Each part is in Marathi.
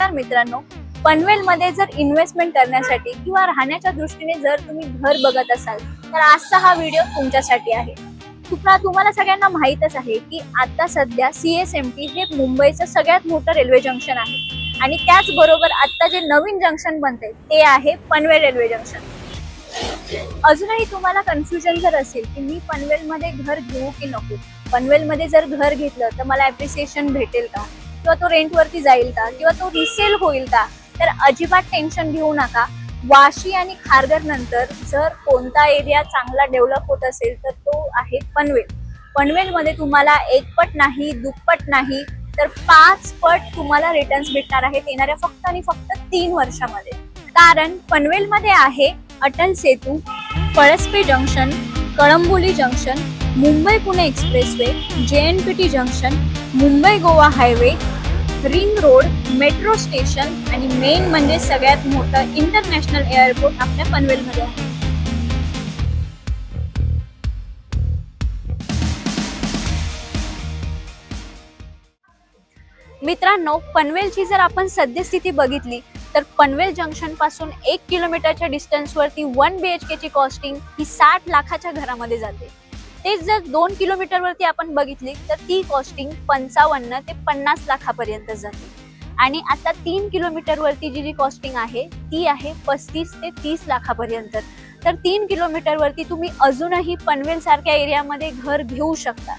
नमस्कार मित्रांनो, पनवेलमध्ये जर इन्व्हेस्टमेंट करण्यासाठी किंवा राहण्याच्या दृष्टीने जर तुम्ही घर बघत असाल तर आजचा हा व्हिडिओ तुमच्यासाठी आहे। तुम्हाला सगळ्यांना माहीतच आहे की आता सध्या CSMT हे मुंबईचं सगळ्यात मोठं रेल्वे जंक्शन आहे आणि त्याचबरोबर आता जे नवीन जंक्शन बनते ते आहे पनवेल रेल्वे जंक्शन। अजूनही तुम्हाला कन्फ्युजन जर असेल की मी पनवेलमध्ये घर घेऊ की नको, पनवेलमध्ये जर घर घेतलं तर मला ॲप्रिसिएशन भेटेल का, किंवा तो रेंटवरती जाईल का, किंवा तो रिसेल होईल का, तर अजिबात टेन्शन घेऊ नका। वाशी आणि खारघर नंतर जर कोणता एरिया चांगला डेव्हलप होत असेल तर तो आहे पनवेल। पनवेलमध्ये तुम्हाला एकपट नाही, दुप्पट नाही तर 5 पट तुम्हाला रिटर्न्स भेटणार आहेत येणाऱ्या फक्त आणि फक्त 3 वर्षामध्ये। कारण पनवेलमध्ये आहे Atal Setu, Palaspe junction, Kalamboli junction, Mumbai Pune expressway, JNPT junction, Mumbai Goa highway, ring road, metro station आणि मेन म्हणजे सगळ्यात मोठं इंटरनॅशनल एअरपोर्ट आपल्या पनवेलमध्ये आहे। मित्रांनो, पनवेलची जर आपण सद्यस्थिती बघितली तर पनवेल जंक्शन पासून 1 किलोमीटरच्या डिस्टन्सवरती 1 BHK ची कॉस्टिंग ही 60 लाखाच्या घरामध्ये जाते। तेच जर 2 किलोमीटर वरती आपण बघितली तर ती कॉस्टिंग 55 ते 50 लाखापर्यंत जाते आणि आता 3 किलोमीटर वरती जी कॉस्टिंग आहे ती आहे 35 ते 30 लाखापर्यंत। तर 3 किलोमीटर वरती तुम्ही अजूनही पनवेल सारख्या एरियामध्ये घर घेऊ शकता।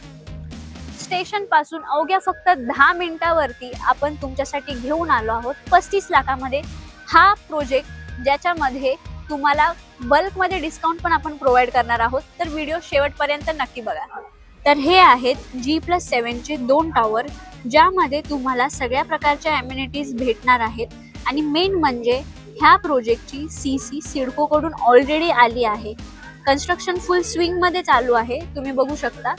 स्टेशन पासून अवघ्या फक्त 10 मिनिटावरती आपण तुमच्यासाठी घेऊन आलो आहोत 35 लाखामध्ये हा प्रोजेक्ट, ज्याच्यामध्ये तुम्हाला बल्क मध्ये डिस्काउंट पण आपण प्रोव्हाइड करणार आहोत। तर व्हिडिओ शेवटपर्यंत नक्की बघा। तर हे आहेत G+7 चे 2 टॉवर, ज्यामध्ये तुम्हाला सगळ्या प्रकारच्या अम्युनिटीज भेटणार आहेत आणि मेन म्हणजे ह्या प्रोजेक्टची CC सिडको कडून ऑलरेडी आली आहे। कन्स्ट्रक्शन फुल स्विंग मध्ये चालू आहे, तुम्ही बघू शकता।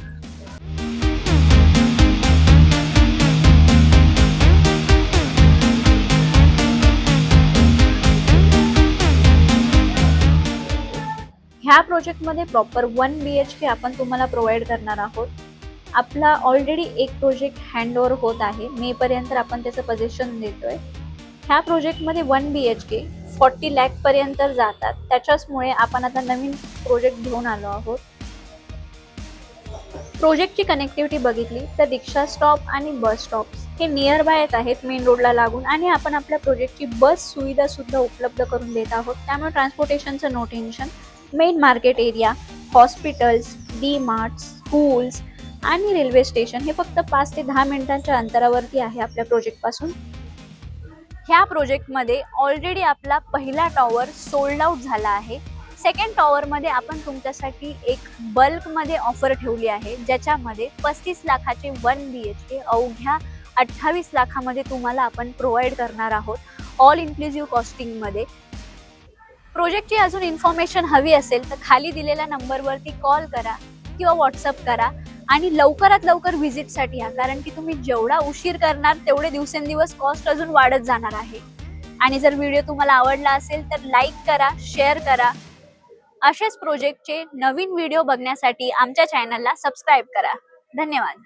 ह्या प्रोजेक्टमध्ये प्रॉपर 1 BHK आपण तुम्हाला प्रोव्हाइड करणार आहोत। आपला ऑलरेडी एक प्रोजेक्ट हँडओव्हर होत आहे, मे पर्यंत आपण त्याचं पोझिशन देतोय। ह्या प्रोजेक्टमध्ये 1 BHK 40 लाख पर्यंत जातात, त्याच्याचमुळे आपण आता नवीन प्रोजेक्ट घेऊन आलो आहोत। प्रोजेक्टची कनेक्टिव्हिटी बघितली तर रिक्षा स्टॉप आणि बस स्टॉप्स हे नियर बायच आहेत मेन रोडला लागून आणि आपण आपल्या प्रोजेक्टची बस सुविधा सुद्धा उपलब्ध करून देत आहोत, त्यामुळे ट्रान्सपोर्टेशनचं no tension. Main market area, hospitals, DMarts, schools आणि रेल्वे स्टेशन हे फक्त 5 ते 10 मिनिटांच्या अंतरावरती आहे आपल्या प्रोजेक्ट पासून। ह्या प्रोजेक्टमध्ये ऑलरेडी आपला पहिला टॉवर सोल्ड आउट झाला आहे। सेकंड टॉवर मध्ये आपण तुमच्यासाठी एक बल्क मध्ये ऑफर ठेवली आहे, ज्याच्यामध्ये 35 लाखाचे 1 BHK अवघ्या 28 लाखामध्ये तुम्हाला आपण प्रोव्हाइड करणार आहोत, ऑल इन्क्लुसिव्ह कॉस्टिंग मध्ये। प्रोजेक्टची अजून इन्फॉर्मेशन हवी असेल तर खाली दिलेल्या नंबरवरती कॉल करा किंवा व्हॉट्सअप करा आणि लवकरात लवकर व्हिजिटसाठी या, कारण की तुम्ही जेवढा उशीर करणार तेवढे दिवसेंदिवस कॉस्ट अजून वाढत जाणार आहे। आणि जर व्हिडिओ तुम्हाला आवडला असेल तर लाईक करा, शेअर करा। असेच प्रोजेक्टचे नवीन व्हिडिओ बघण्यासाठी आमच्या चॅनलला सबस्क्राईब करा। धन्यवाद।